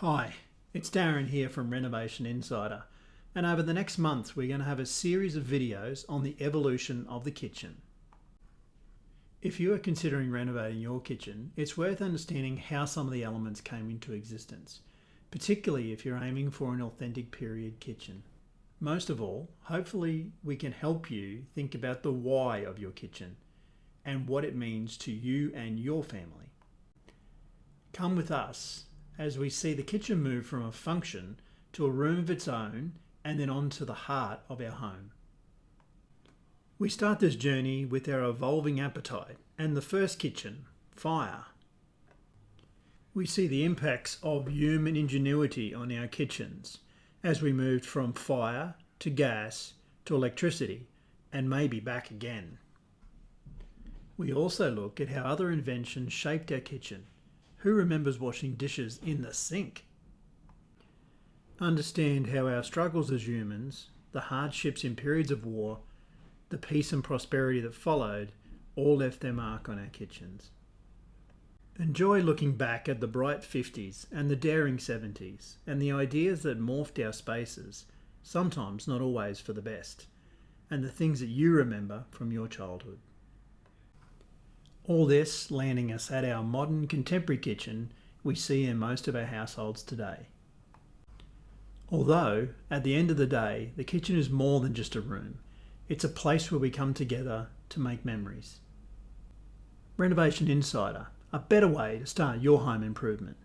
Hi, it's Darren here from Renovation Insider, and over the next month we're going to have a series of videos on the evolution of the kitchen. If you are considering renovating your kitchen, it's worth understanding how some of the elements came into existence, particularly if you're aiming for an authentic period kitchen. Most of all, hopefully we can help you think about the why of your kitchen and what it means to you and your family. Come with us as we see the kitchen move from a function to a room of its own and then on to the heart of our home. We start this journey with our evolving appetite and the first kitchen, fire. We see the impacts of human ingenuity on our kitchens as we moved from fire to gas to electricity and maybe back again. We also look at how other inventions shaped our kitchen. Who remembers washing dishes in the sink? Understand how our struggles as humans, the hardships in periods of war, the peace and prosperity that followed, all left their mark on our kitchens. Enjoy looking back at the bright 50s and the daring 70s and the ideas that morphed our spaces, sometimes not always for the best, and the things that you remember from your childhood. All this landing us at our modern contemporary kitchen we see in most of our households today. Although, at the end of the day, the kitchen is more than just a room. It's a place where we come together to make memories. Renovation Insider, a better way to start your home improvement.